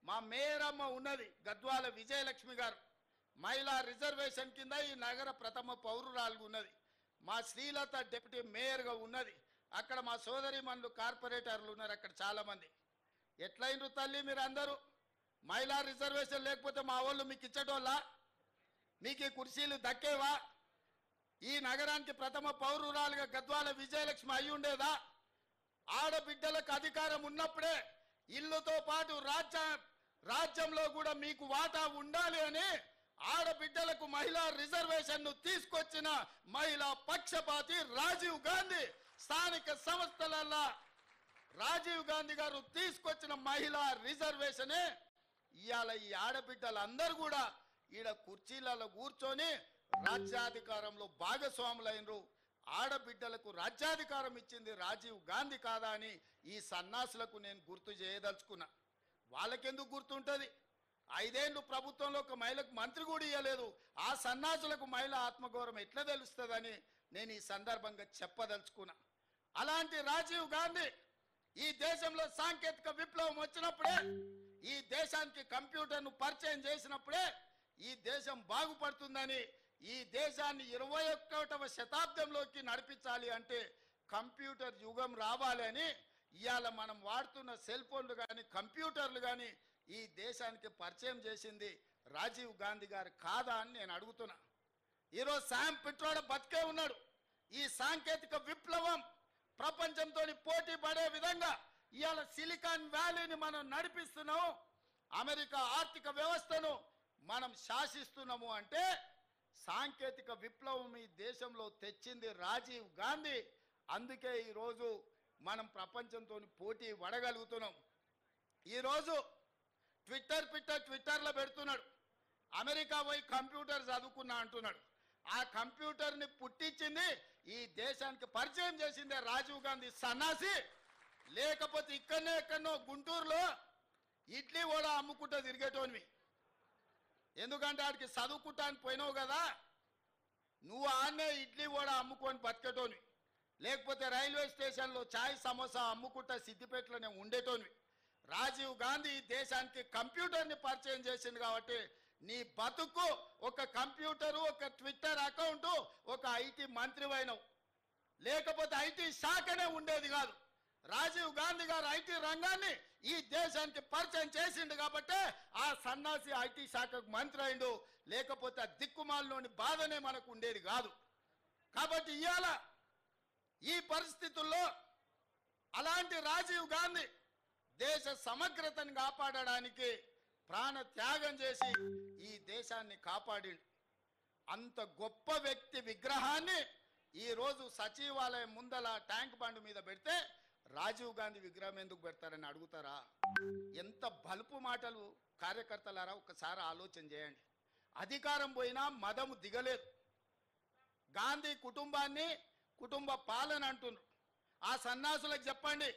మా మేయరమ్మ ఉన్నది గద్వాల విజయలక్ష్మి గారు, మహిళా రిజర్వేషన్ కింద ఈ నగర ప్రథమ పౌరురాలు ఉన్నది. మా శ్రీలత డిప్యూటీ మేయర్గా ఉన్నది. అక్కడ మా సోదరిమణులు కార్పొరేటర్లు ఉన్నారు అక్కడ చాలామంది. ఎట్లయినరు తల్లి మీరు అందరూ? మహిళా రిజర్వేషన్ లేకపోతే మా వాళ్ళు మీకు ఇచ్చటోళ్ళ? మీకు ఈ కుర్చీలు దక్కేవా? ఈ నగరానికి ప్రథమ పౌరురాలుగా గద్వాల విజయలక్ష్మి అయి ఉండేదా? ఆడబిడ్డలకు అధికారం ఉన్నప్పుడే ఇల్లుతో పాటు రాజ్యంలో కూడా మీకు వాటా ఉండాలి అని ఆడబిడ్డలకు మహిళా రిజర్వేషన్ను తీసుకొచ్చిన మహిళా పక్షపాతి రాజీవ్ గాంధీ. స్థానిక సంస్థలలో రాజీవ్ గాంధీ గారు తీసుకొచ్చిన మహిళా రిజర్వేషనే ఇవాళ ఈ ఆడబిడ్డలందరూ కూడా ఈడ కుర్చీలలో కూర్చొని రాజ్యాధికారంలో భాగస్వాములైనరు. ఆడబిడ్డలకు రాజ్యాధికారం ఇచ్చింది రాజీవ్ గాంధీ కాదా అని ఈ సన్నాసులకు నేను గుర్తు చేయదలుచుకున్నా. వాళ్ళకెందుకు గుర్తుంటుంది? 5 ఏళ్ళు ప్రభుత్వంలో ఒక మహిళకు మంత్రి కూడా ఇవ్వలేదు. ఆ సన్నాసులకు మహిళా ఆత్మగౌరవం ఎట్లా తెలుస్తుందని నేను ఈ సందర్భంగా చెప్పదలుచుకున్నా. అలాంటి రాజీవ్ గాంధీ ఈ దేశంలో సాంకేతిక విప్లవం వచ్చినప్పుడే, ఈ దేశానికి కంప్యూటర్ను పరిచయం చేసినప్పుడే ఈ దేశం బాగుపడుతుందని, ఈ దేశాన్ని 21వ శతాబ్దంలోకి నడిపించాలి అంటే కంప్యూటర్ యుగం రావాలి అని ఇవాళ మనం వాడుతున్న సెల్ ఫోన్లు కానీ కంప్యూటర్లు కానీ ఈ దేశానికి పరిచయం చేసింది రాజీవ్ గాంధీ గారు కాదా అని నేను అడుగుతున్నా. ఈరోజు శామ్ పిట్రోడా బతికే ఉన్నాడు. ఈ సాంకేతిక విప్లవం ప్రపంచంతో పోటీ పడే విధంగా ఇవాళ సిలికాన్ వ్యాలీని మనం నడిపిస్తున్నాము. అమెరికా ఆర్థిక వ్యవస్థను మనం శాసిస్తున్నాము అంటే సాంకేతిక విప్లవం ఈ దేశంలో తెచ్చింది రాజీవ్ గాంధీ. అందుకే ఈరోజు మనం ప్రపంచంతో పోటీ పడగలుగుతున్నాం. ఈరోజు ట్విట్టర్లో పెడుతున్నాడు, అమెరికా పోయి కంప్యూటర్ చదువుకున్నా అంటున్నాడు. ఆ కంప్యూటర్ని పుట్టించింది ఈ దేశానికి పరిచయం చేసిందే రాజీవ్ గాంధీ సన్నాసి. లేకపోతే ఎక్కడనో గుంటూరులో ఇడ్లీ కూడా అమ్ముకుంటూ తిరిగేటోనివి. ఎందుకంటే ఆడికి చదువుకుంటానికి పోయినావు కదా, నువ్వు ఆన్నే ఇడ్లీ కూడా అమ్ముకొని బతికేటోనివి. లేకపోతే రైల్వే స్టేషన్లో చాయ్ సమోసా అమ్ముకుంటా సిద్దిపేటలోనే ఉండేటోనివి. రాజీవ్ గాంధీ దేశానికి కంప్యూటర్ని పరిచయం చేసింది కాబట్టి నీ బతుకు ఒక కంప్యూటరు, ఒక ట్విట్టర్ అకౌంటు, ఒక ఐటీ మంత్రివైనవు. లేకపోతే ఐటీ శాఖనే ఉండేది కాదు. రాజీవ్ గాంధీ గారు ఐటీ రంగాన్ని ఈ దేశానికి పరిచయం చేసిండు కాబట్టి ఆ సన్నాసి ఐటీ శాఖకు మంత్రి అయిండు. లేకపోతే ఆ దిక్కుమాలలోని బాధనే మనకు ఉండేది కాదు. కాబట్టి ఇవాళ ఈ పరిస్థితుల్లో అలాంటి రాజీవ్ గాంధీ దేశ సమగ్రతను కాపాడడానికి ప్రాణ త్యాగం చేసి ఈ దేశాన్ని కాపాడిండు. అంత గొప్ప వ్యక్తి విగ్రహాన్ని ఈరోజు సచివాలయం ముందల ట్యాంక్ బండ్ మీద పెడితే రాజీవ్ గాంధీ విగ్రహం ఎందుకు పెడతారని అడుగుతారా? ఎంత బలుపు మాటలు కార్యకర్తలారా, ఒకసారి ఆలోచన చేయండి. అధికారం పోయినా మదము దిగలేదు. గాంధీ కుటుంబాన్ని కుటుంబ పాలన అంటున్నారు. ఆ సన్నాసులకు చెప్పండి,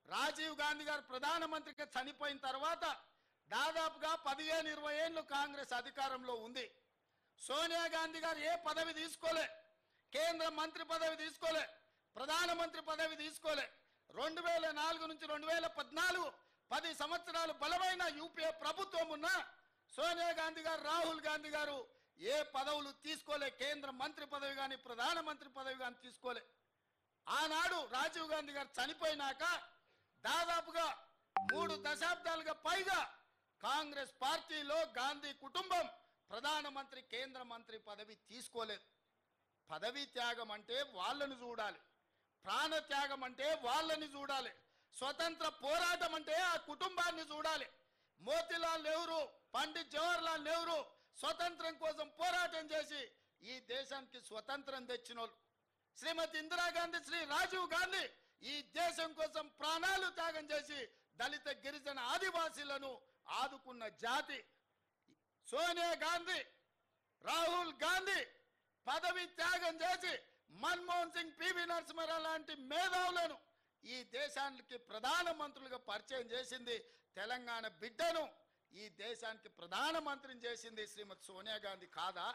రాజీవ్ గాంధీ గారు ప్రధానమంత్రిగా చనిపోయిన తర్వాత దాదాపుగా 15-20 ఏళ్ళు కాంగ్రెస్ అధికారంలో ఉంది. సోనియా గాంధీ గారు ఏ పదవి తీసుకోలే, కేంద్ర మంత్రి పదవి తీసుకోలే, ప్రధానమంత్రి పదవి తీసుకోలే. 2004 నుంచి 2014 10 సంవత్సరాలు బలమైన యూపీఏ ప్రభుత్వం ఉన్న సోనియా గాంధీ గారు, రాహుల్ గాంధీ గారు ఏ పదవులు తీసుకోలే. కేంద్ర మంత్రి పదవి కానీ ప్రధానమంత్రి పదవి కానీ తీసుకోలే. ఆనాడు రాజీవ్ గాంధీ గారు చనిపోయినాక దాదాపుగా 3 దశాబ్దాలుగా పైగా కాంగ్రెస్ పార్టీలో గాంధీ కుటుంబం ప్రధానమంత్రి, కేంద్ర మంత్రి పదవి తీసుకోలేదు. పదవి త్యాగం అంటే వాళ్ళని చూడాలి, ప్రాణ త్యాగం అంటే వాళ్ళని చూడాలి, స్వతంత్ర పోరాటం అంటే ఆ కుటుంబాన్ని చూడాలి. మోతీలాల్ నెహ్రూ, పండిత్ జవహర్లాల్ నెహ్రూ స్వతంత్రం కోసం పోరాటం చేసి ఈ దేశానికి స్వతంత్రం తెచ్చినోళ్ళు. శ్రీమతి ఇందిరాగాంధీ, శ్రీ రాజీవ్ గాంధీ ఈ దేశం కోసం ప్రాణాలు త్యాగం చేసి దళిత గిరిజన ఆదివాసీలను ఆదుకున్న జాతి. సోనియా గాంధీ, రాహుల్ గాంధీ పదవి త్యాగం చేసి మన్మోహన్ సింగ్, పివి నరసింహారావు లాంటి మేధావులను ఈ దేశానికి ప్రధానమంత్రులుగా పరిచయం చేసింది. తెలంగాణ బిడ్డను ఈ దేశానికి ప్రధానమంత్రిని చేసింది శ్రీమతి సోనియా గాంధీ కాదా?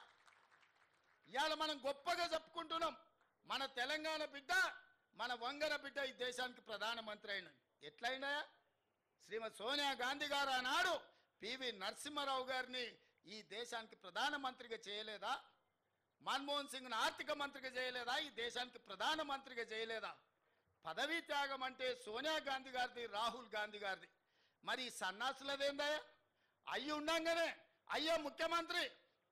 ఇవాళ మనం గొప్పగా చెప్పుకుంటున్నాం, మన తెలంగాణ బిడ్డ, మన వంగర బిడ్డ ఈ దేశానికి ప్రధానమంత్రి అయిన. ఎట్లయినా శ్రీమతి సోనియా గాంధీ గారు ఆనాడు పివి నరసింహారావు గారిని ఈ దేశానికి ప్రధానమంత్రిగా చేయలేదా? మన్మోహన్ సింగ్ను ఆర్థిక మంత్రిగా చేయలేదా? ఈ దేశానికి ప్రధానమంత్రిగా చేయలేదా? పదవీ త్యాగం అంటే సోనియా గాంధీ గారిది, రాహుల్ గాంధీ గారిది. మరి ఈ సన్నాసులదేందయ్యా? అయ్యి ఉండంగానే అయ్యో ముఖ్యమంత్రి,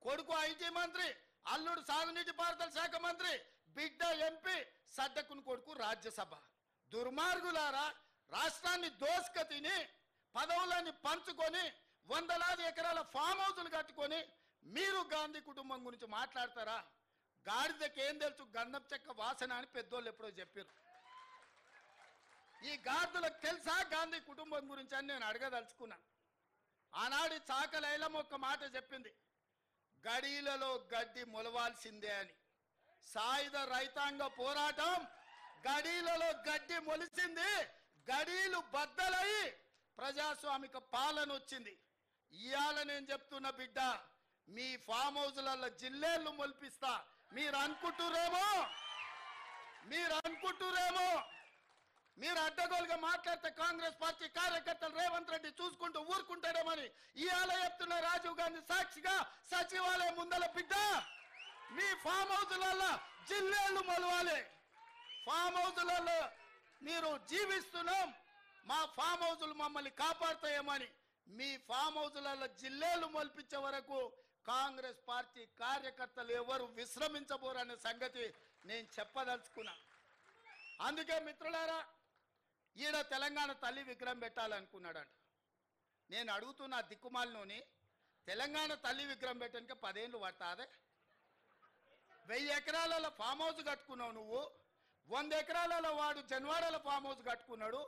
కొడుకు ఐటీ మంత్రి, అల్లుడు సాగునీటి పారుదల శాఖ మంత్రి, బిడ్డ ఎంపీ, సడ్డకుని కొడుకు రాజ్యసభ. దుర్మార్గులారా, రాష్ట్రాన్ని దోసుక తిని పదవులని పంచుకొని వందలాది ఎకరాల ఫామ్ హౌసులు కట్టుకొని మీరు గాంధీ కుటుంబం గురించి మాట్లాడతారా? గాడిదకి ఏం తెలుసు గంధం చెక్క వాసన అని పెద్దోళ్ళు ఎప్పుడో చెప్పారు. ఈ గాడిదలకు తెలుసా గాంధీ కుటుంబం గురించి అని నేను అడగదలుచుకున్నా. ఆనాడు చాకలైలమ్మ ఒక్క మాట చెప్పింది, గడీలలో గడ్డి మొలవాల్సిందే అని. సాయుధ రైతాంగ పోరాటం గడీలలో గడ్డి మొలిసింది, గడీలు బద్దలై ప్రజాస్వామిక పాలన వచ్చింది. ఇవాళ నేను చెప్తున్న బిడ్డ, మీ ఫామ్ హౌస్లలో జిల్లేళ్ళు మొలిపిస్తా. మీరు అనుకుంటురేమో మీరు అడ్డగోలుగా మాట్లాడితే కాంగ్రెస్ పార్టీ కార్యకర్తలు రేవంత్ రెడ్డి చూసుకుంటూ ఊరుకుంటాడేమని ఇవాళ చెప్తున్న రాజీవ్ గాంధీ సాక్షిగా సచివాలయం ముందల బిడ్డ, మీ ఫామ్ హౌస్లలో జిల్లేళ్ళు మొలవాలి. ఫామ్ హౌస్లలో మీరు జీవిస్తున్నాం, మా ఫామ్ హౌస్లు మమ్మల్ని కాపాడుతాయేమని మీ ఫామ్ హౌస్లలో జిల్లేలు మొలిపించే వరకు కాంగ్రెస్ పార్టీ కార్యకర్తలు ఎవరు విశ్రమించబోరనే సంగతి నేను చెప్పదలుచుకున్నా. అందుకే మిత్రులారా, ఈడ తెలంగాణ తల్లి విగ్రహం పెట్టాలనుకున్నాడంట. నేను అడుగుతున్న దిక్కుమాలినోని, తెలంగాణ తల్లి విగ్రహం పెట్టడానికి 10 ఏళ్ళు పడతాదే? 1000 ఎకరాలలో ఫామ్ హౌస్ కట్టుకున్నావు నువ్వు, 100 ఎకరాలలో వాడు జన్వాడల ఫామ్ హౌస్ కట్టుకున్నాడు,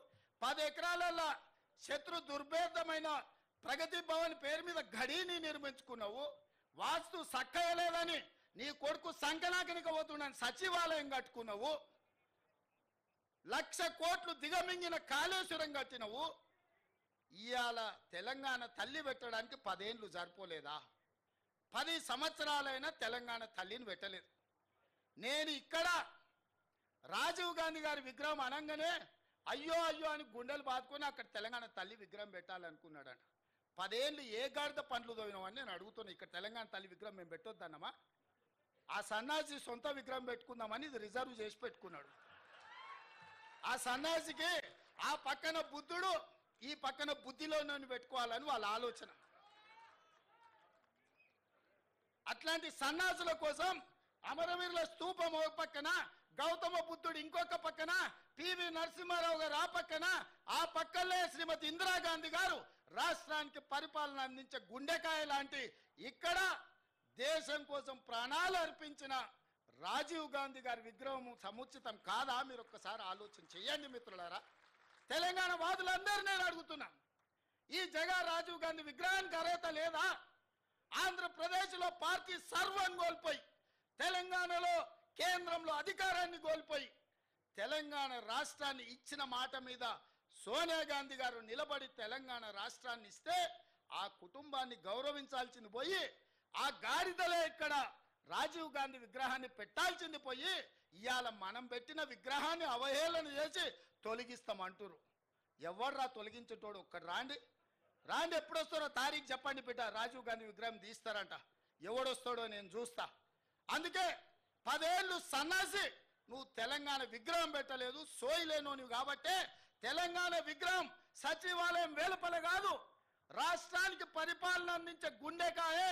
10 ఎకరాలలో శత్రు దుర్భేదమైన ప్రగతి భవన్ పేరు మీద గడిని నిర్మించుకున్నావు. వాస్తు సక్కయలేదని నీ కొడుకు సంకనాకనికి పోతున్నాను సచివాలయం కట్టుకున్నావు. 1,00,000 కోట్లు దిగమింగిన కాళేశ్వరం కట్టినవు. ఇవాళ తెలంగాణ తల్లి పెట్టడానికి 10 ఏళ్ళు సరిపోలేదా? 10 సంవత్సరాలైనా తెలంగాణ తల్లిని పెట్టలేదు. నేను ఇక్కడ రాజీవ్ గాంధీ గారి విగ్రహం అనగానే అయ్యో అయ్యో అని గుండెలు బాదుకొని అక్కడ తెలంగాణ తల్లి విగ్రహం పెట్టాలనుకున్నాడట. 10 ఏళ్ళు ఏ గాడిద పండ్లు తోవినామని నేను అడుగుతున్నా. ఇక్కడ తెలంగాణ తల్లి విగ్రహం మేము పెట్టొద్దన్నమా? ఆ సన్నాసి సొంత విగ్రహం పెట్టుకుందామని ఇది రిజర్వ్ చేసి పెట్టుకున్నాడు. ఆ సన్నాసికి ఆ పక్కన బుద్ధుడు, ఈ పక్కన బుద్ధిలో పెట్టుకోవాలని వాళ్ళ ఆలోచన. అట్లాంటి సన్నాసుల కోసం అమరవీరుల స్తూపం ఒక పక్కన, గౌతమ బుద్ధుడు ఇంకొక పక్కన, పివి నరసింహారావు గారు ఆ పక్కన, ఆ పక్కనే శ్రీమతి ఇందిరాగాంధీ గారు రాష్ట్రానికి పరిపాలన అందించే గుండెకాయ లాంటి ఇక్కడ దేశం కోసం ప్రాణాలు అర్పించిన రాజీవ్ గాంధీ గారి విగ్రహం సముచితం కాదా? మీరు ఒక్కసారి ఆలోచన చేయండి మిత్రులారా. తెలంగాణ వాదులందరూ నేను అడుగుతున్నా, ఈ జగ రాజీవ్ గాంధీ విగ్రహానికి అర్హత లేదా? ఆంధ్రప్రదేశ్లో పార్టీ సర్వం కోల్పోయి, తెలంగాణలో కేంద్రంలో అధికారాన్ని కోల్పోయి, తెలంగాణ రాష్ట్రాన్ని ఇచ్చిన మాట మీద సోనియా గాంధీ గారు నిలబడి తెలంగాణ రాష్ట్రాన్ని ఇస్తే ఆ కుటుంబాన్ని గౌరవించాల్సింది పోయి, ఆ గాడిదలే ఇక్కడ రాజీవ్ గాంధీ విగ్రహాన్ని పెట్టాల్సింది పోయి ఇవాళ మనం పెట్టిన విగ్రహాన్ని అవహేళన చేసి తొలగిస్తామంటారు. ఎవర్రా తొలగించేటోడు? ఒక్కడు రాండి, ఎప్పుడు వస్తారో తారీఖు చెప్పండి బిడ్డ. రాజీవ్ గాంధీ విగ్రహం తీస్తారంట, ఎవడొస్తాడో నేను చూస్తా. అందుకే 10 ఏళ్ళు సన్నాసి నువ్వు తెలంగాణ విగ్రహం పెట్టలేదు, సోయిలేను నువ్వు. కాబట్టే తెలంగాణ విగ్రహం సచివాలయం వెలుపల కాదు, రాష్ట్రానికి పరిపాలన అందించే గుండెకాయే,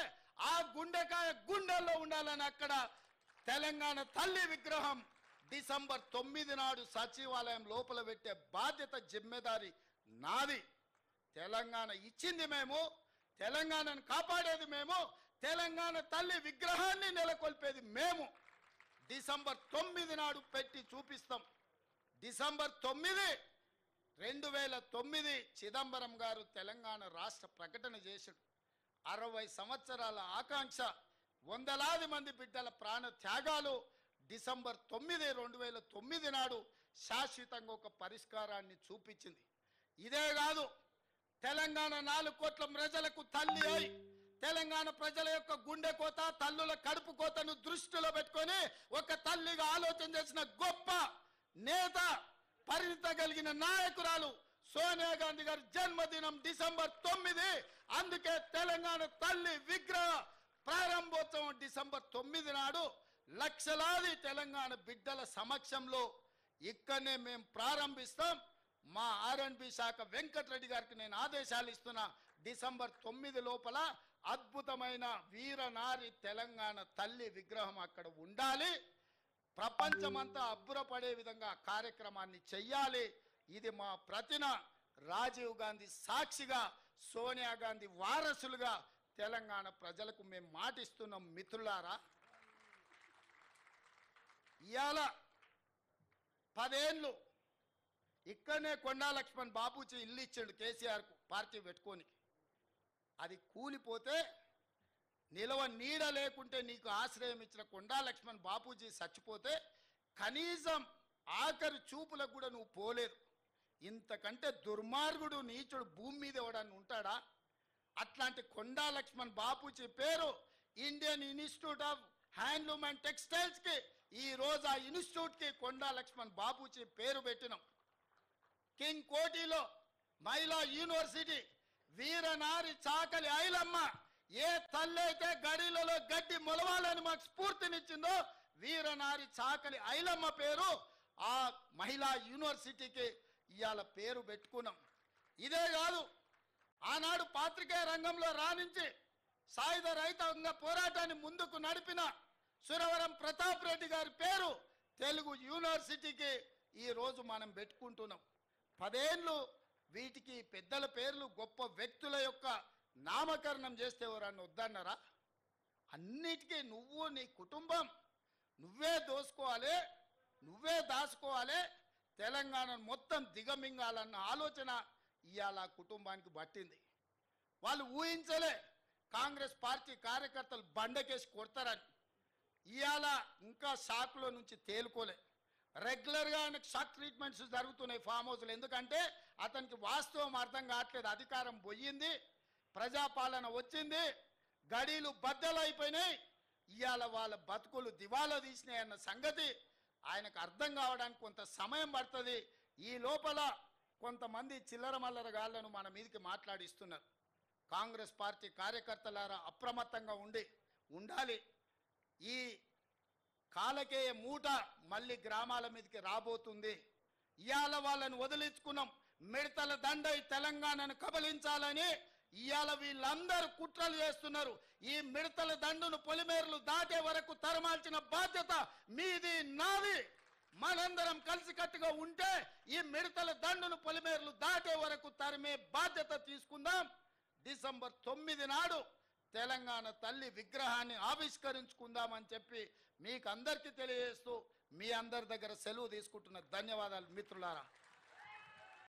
ఆ గుండెకాయ గుండెల్లో ఉండాలని అక్కడ తెలంగాణ తల్లి విగ్రహం డిసెంబర్ 9 నాడు సచివాలయం లోపల పెట్టే బాధ్యత, జిమ్మెదారి నాది. తెలంగాణ ఇచ్చింది మేము, తెలంగాణను కాపాడేది మేము, తెలంగాణ తల్లి విగ్రహాన్ని నెలకొల్పేది మేము. డిసెంబర్ 9 నాడు పెట్టి చూపిస్తాం. డిసెంబర్ 9, 2009 చిదంబరం గారు తెలంగాణ రాష్ట్ర ప్రకటన చేశాడు. 60 సంవత్సరాల ఆకాంక్ష, వందలాది మంది బిడ్డల ప్రాణ త్యాగాలు డిసెంబర్ 9, 2009 నాడు శాశ్వతంగా ఒక పరిష్కారాన్ని చూపించింది. ఇదే కాదు, తెలంగాణ 4 కోట్ల ప్రజలకు తల్లి అయి తెలంగాణ ప్రజల యొక్క గుండె కోత, తల్లుల కడుపు కోతను దృష్టిలో పెట్టుకొని ఒక తల్లిగా ఆలోచన చేసిన గొప్ప నేత, పరిణిత కలిగిన నాయకురాలు సోనియా గాంధీ గారి జన్మదినం డిసెంబర్ 9. అందుకే తెలంగాణ తల్లి విగ్రహ ప్రారంభోత్సవం డిసెంబర్ 9 నాడు లక్షలాది తెలంగాణ బిడ్డల సమక్షంలో ఇక్కడనే మేము ప్రారంభిస్తాం. మా ఆర్ఎండ్బి శాఖ వెంకటరెడ్డి గారికి నేను ఆదేశాలు ఇస్తున్నా. డిసెంబర్ 9 లోపల అద్భుతమైన వీరనారి తెలంగాణ తల్లి విగ్రహం అక్కడ ఉండాలి. ప్రపంచమంతా అబ్బురపడే విధంగా కార్యక్రమాన్ని చెయ్యాలి. ఇది మా ప్రతిన రాజీవ్ గాంధీ సాక్షిగా, సోనియా గాంధీ వారసులుగా తెలంగాణ ప్రజలకు మేము మాటిస్తున్నాం. మిత్రులారా, ఇవాళ 10 ఏళ్ళు ఇక్కడనే కొండా లక్ష్మణ్ బాపూజీ ఇల్లు ఇచ్చాడు కేసీఆర్కు పార్టీ పెట్టుకొని. అది కూలిపోతే నిలవ నీడ లేకుంటే నీకు ఆశ్రయం ఇచ్చిన కొండా లక్ష్మణ్ బాపూజీ చచ్చిపోతే కనీసం ఆఖరి చూపులకు కూడా నువ్వు పోలేదు. ఇంతకంటే దుర్మార్గుడు నీచుడు భూమి మీద ఎవడని ఉంటాడా? అట్లాంటి కొండా లక్ష్మణ్ బాపూజీ పేరు Indian institute of handloom and టెక్స్టైల్స్కి ఈ రోజు ఆ ఇన్స్టిట్యూట్కి కొండా లక్ష్మణ్ బాపూజీ పేరు పెట్టినాం. కింగ్ కోటిలో మహిళా యూనివర్సిటీ వీరనారి చాకలి ఐలమ్మ ఏ తల్లి అయితే గడిలలో గడ్డి మొలవాలని మాకు స్ఫూర్తినిచ్చిందో వీరనారి చాకలి ఐలమ్మ పేరు ఆ మహిళా యూనివర్సిటీకి ఇవాళ పేరు పెట్టుకున్నాం. ఇదే కాదు, ఆనాడు పాత్రికేయ రంగంలో రాణించి సాయుధ రైతాంగ పోరాటాన్ని ముందుకు నడిపిన సురవరం ప్రతాప్ రెడ్డి గారి పేరు తెలుగు యూనివర్సిటీకి ఈ రోజు మనం పెట్టుకుంటున్నాం. 10 ఏళ్ళు వీటికి పెద్దల పేర్లు గొప్ప వ్యక్తుల యొక్క నామకరణం చేస్తే ఎవరన్నా వద్దన్నారా? అన్నిటికీ నువ్వు నీ కుటుంబం నువ్వే దోసుకోవాలి, నువ్వే దాచుకోవాలి, తెలంగాణను మొత్తం దిగమింగాలన్న ఆలోచన ఇవాళ కుటుంబానికి పట్టింది. వాళ్ళు ఊహించలే కాంగ్రెస్ పార్టీ కార్యకర్తలు బండకేసి కొడతారని. ఇవాళ ఇంకా షాక్లో నుంచి తేలుకోలే. రెగ్యులర్గా ఆయనకు షాక్ ట్రీట్మెంట్స్ జరుగుతున్నాయి ఫామ్ హౌస్లో. ఎందుకంటే అతనికి వాస్తవం అర్థం కావట్లేదు. అధికారం పోయింది, ప్రజాపాలన వచ్చింది, గడీలు బద్దలైపోయినాయి, ఇవాళ వాళ్ళ బతుకులు దివాలా తీసినాయి అన్న సంగతి ఆయనకు అర్థం కావడానికి కొంత సమయం పడుతుంది. ఈ లోపల కొంతమంది చిల్లర మల్లర గాళ్లను మన మీదకి మాట్లాడిస్తున్నారు. కాంగ్రెస్ పార్టీ కార్యకర్తలారా అప్రమత్తంగా ఉండాలి. ఈ కాలకేయ మూట మళ్ళీ గ్రామాల మీదకి రాబోతుంది. ఇవాళ వాళ్ళని వదిలించుకున్నాం. మిడతల దండై తెలంగాణను కబలించాలని ఇవాళ వీళ్ళందరూ కుట్రలు చేస్తున్నారు. ఈ మిడతల దండును పొలిమేరలు దాటే వరకు తరమాల్సిన బాధ్యత మీది, నాది. మనందరం కలిసికట్టుగా ఉంటే ఈ మిడతల దండును పొలిమేరలు దాటే వరకు తరిమే బాధ్యత తీసుకుందాం. డిసెంబర్ 9 నాడు తెలంగాణ తల్లి విగ్రహాన్ని ఆవిష్కరించుకుందామని చెప్పి మీకు అందరికీ తెలియజేస్తూ మీ అందరి దగ్గర సెలవు తీసుకుంటున్న ధన్యవాదాలు మిత్రులారా.